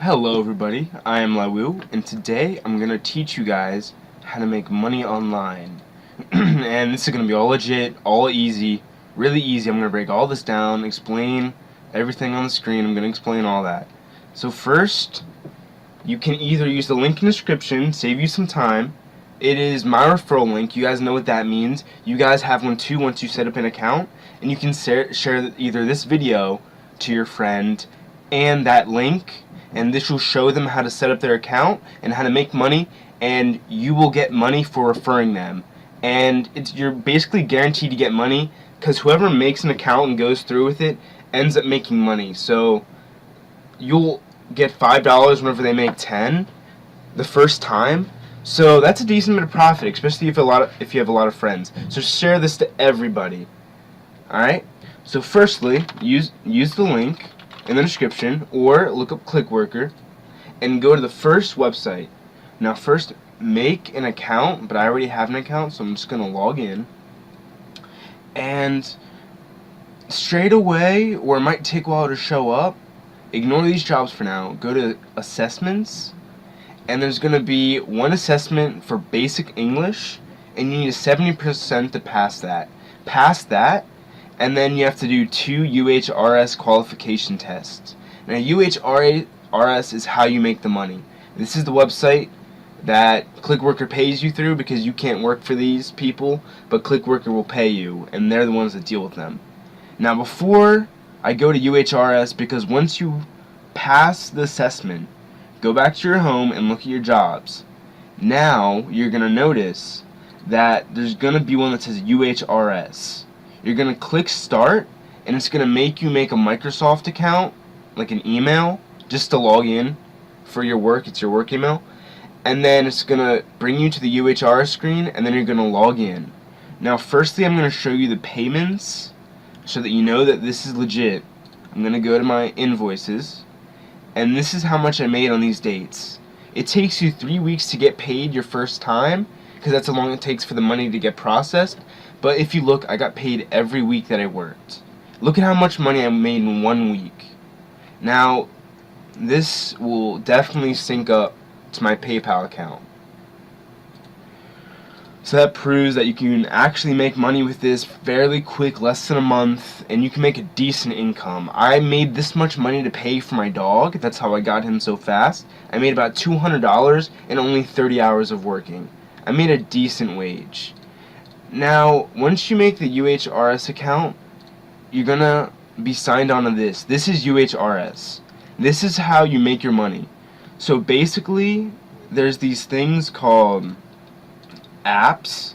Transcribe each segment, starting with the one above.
Hello everybody, I am Lawu, and today I'm going to teach you guys how to make money online. And this is going to be all legit, all easy, really easy. I'm going to break all this down, explain everything on the screen. I'm going to explain all that. So first, you can either use the link in the description, save you some time. It is my referral link. You guys know what that means. You guys have one too once you set up an account, and you can share either this video to your friend and that link, and this will show them how to set up their account and how to make money, and you will get money for referring them. And you're basically guaranteed to get money because whoever makes an account and goes through with it ends up making money. So you'll get $5 whenever they make 10 the first time. So that's a decent bit of profit, especially if you have a lot of friends. So share this to everybody. All right. So firstly, use the link in the description or look up ClickWorker and go to the first website. Now first make an account, but I already have an account, so I'm just gonna log in. And straight away, or it might take a while to show up, ignore these jobs for now. Go to assessments, and there's going to be one assessment for basic English, and you need a 70% to pass that. Pass that, and then you have to do 2 UHRS qualification tests. Now UHRS is how you make the money. This is the website that ClickWorker pays you through because you can't work for these people, but ClickWorker will pay you, and they're the ones that deal with them. Now before I go to UHRS, because once you pass the assessment, go back to your home and look at your jobs. Now you're going to notice that there's going to be one that says UHRS. You're going to click start, and it's going to make you make a Microsoft account, like an email, just to log in for your work. It's your work email. And then it's going to bring you to the UHRS screen, and then you're going to log in. Now firstly, I'm going to show you the payments so that you know that this is legit. I'm going to go to my invoices, and this is how much I made on these dates. It takes you 3 weeks to get paid your first time, because that's how long it takes for the money to get processed. But if you look, I got paid every week that I worked. Look at how much money I made in 1 week. Now, this will definitely sync up to my PayPal account. So that proves that you can actually make money with this fairly quick, less than a month, and you can make a decent income. I made this much money to pay for my dog. That's how I got him so fast. I made about $200 in only 30 hours of working. I made a decent wage. Now, once you make the UHRS account, you're gonna be signed on to this. This is UHRS. This is how you make your money. So basically, there's these things called apps,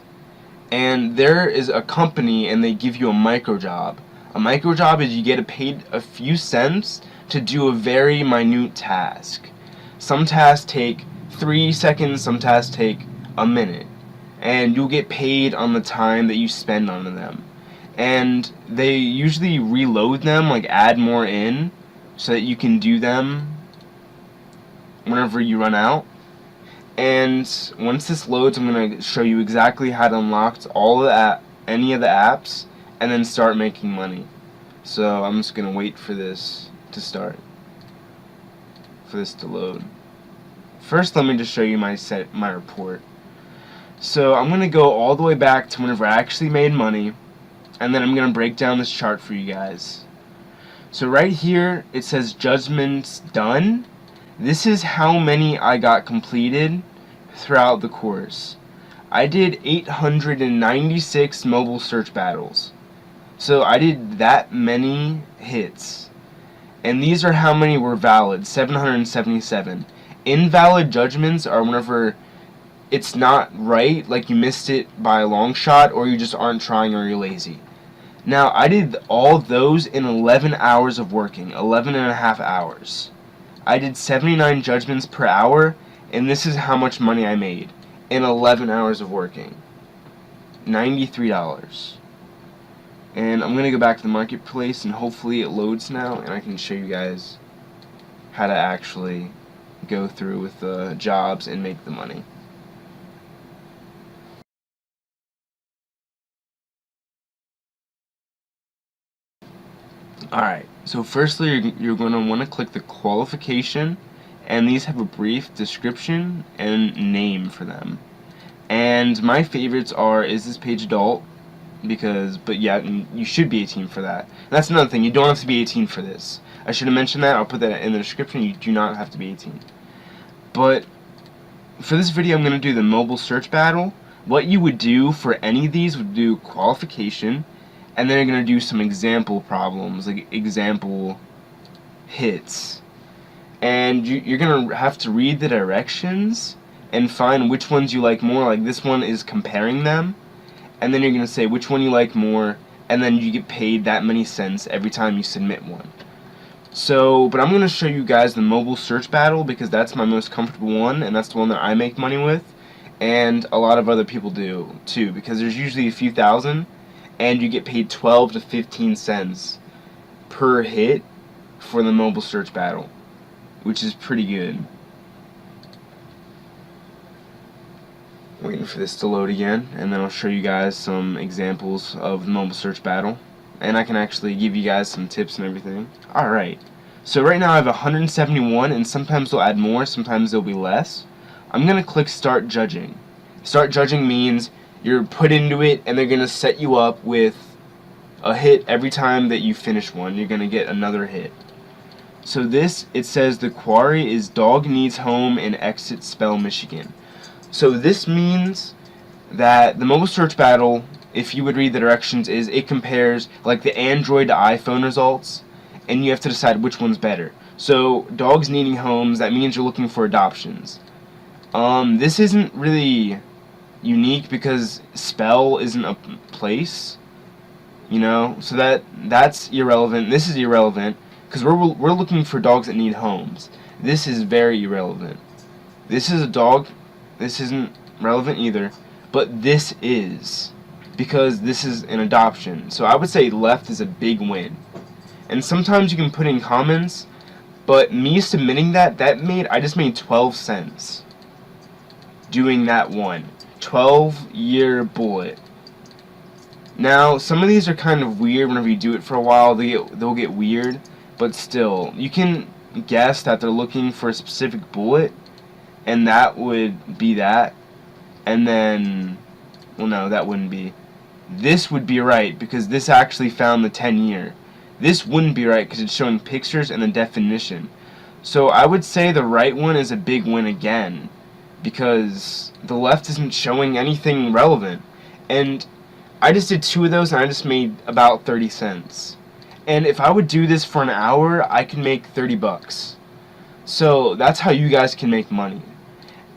and there is a company and they give you a micro job. A micro job is you get paid a few cents to do a very minute task. Some tasks take 3 seconds, some tasks take a minute, and you'll get paid on the time that you spend on them. And they usually reload them, like add more in, so that you can do them whenever you run out. And once this loads, I'm going to show you exactly how to unlock any of the apps and then start making money. So I'm just going to wait for this to start, for this to load. First, let me just show you my report. So I'm going to go all the way back to whenever I actually made money, and then I'm going to break down this chart for you guys. So right here it says judgments done. This is how many I got completed throughout the course. I did 896 mobile search battles. So I did that many hits. And these are how many were valid, 777. Invalid judgments are whenever it's not right, like you missed it by a long shot, or you just aren't trying, or you're lazy. Now, I did all those in 11 hours of working, 11 and a half hours. I did 79 judgments per hour, and this is how much money I made in 11 hours of working. $93. And I'm going to go back to the marketplace, and hopefully it loads now, and I can show you guys how to actually go through with the jobs and make the money. Alright, so firstly you're going to want to click the qualification and these have a brief description and name for them. And my favorites are, is this page adult? But yeah, you should be 18 for that. And that's another thing, you don't have to be 18 for this. I should have mentioned that, I'll put that in the description, you do not have to be 18. But for this video I'm going to do the mobile search battle. What you would do for any of these would do qualification, and then you're going to do some example problems, like example hits. And you're going to have to read the directions and find which ones you like more. Like this one is comparing them, and then you're going to say which one you like more, and then you get paid that many cents every time you submit one. So, but I'm going to show you guys the mobile search battle because that's my most comfortable one, and that's the one that I make money with, and a lot of other people do too, because there's usually a few thousand, and you get paid 12 to 15 cents per hit for the mobile search battle, which is pretty good. Waiting for this to load again, and then I'll show you guys some examples of the mobile search battle, and I can actually give you guys some tips and everything. Alright, so right now I have 171, and sometimes they'll add more, sometimes they'll be less. I'm going to click Start Judging. Start Judging means you're put into it, and they're going to set you up with a hit every time that you finish one. You're going to get another hit. So this, it says the quarry is Dog Needs Home in Exit Spell, Michigan. So this means that the mobile search battle, if you would read the directions, is it compares like the Android to iPhone results, and you have to decide which one's better. So dogs needing homes, that means you're looking for adoptions. This isn't really unique because spell isn't a place, you know, so that's irrelevant. This is irrelevant because we're looking for dogs that need homes. This is very irrelevant. This is a dog. This isn't relevant either, but this is, because this is an adoption. So I would say left is a big win. And sometimes you can put in comments, but me submitting I just made 12 cents doing that one. 12-year bullet. Now, some of these are kind of weird. Whenever you do it for a while, they'll get weird, but still, you can guess that they're looking for a specific bullet, and that would be that. And then, well, no, that wouldn't be. This would be right because this actually found the 10-year. This wouldn't be right because it's showing pictures and the definition. So I would say the right one is a big win again, because the left isn't showing anything relevant. And I just did 2 of those and I just made about 30 cents. And if I would do this for an hour, I could make 30 bucks. So that's how you guys can make money.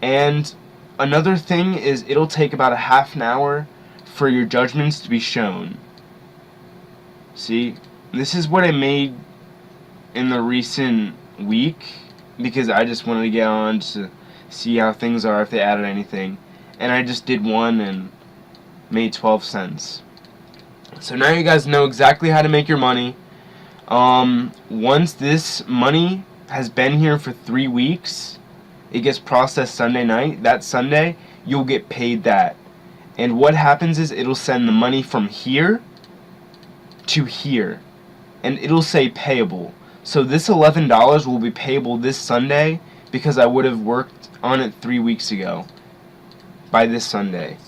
And another thing is it'll take about a half an hour for your judgments to be shown. See, this is what I made in the recent week because I just wanted to get on to see how things are, if they added anything. And I just did one and made 12 cents. So now you guys know exactly how to make your money. Once this money has been here for 3 weeks, it gets processed Sunday night. That Sunday, you'll get paid that. And what happens is it'll send the money from here to here. And it'll say payable. So this $11 will be payable this Sunday because I would have worked on it 3 weeks ago by this Sunday.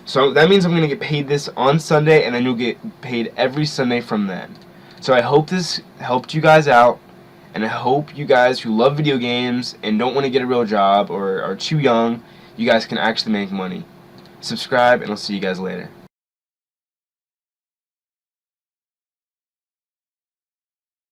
So that means I'm going to get paid this on Sunday, and then you'll get paid every Sunday from then. So I hope this helped you guys out. And I hope you guys who love video games and don't want to get a real job or are too young, you guys can actually make money. Subscribe, and I'll see you guys later.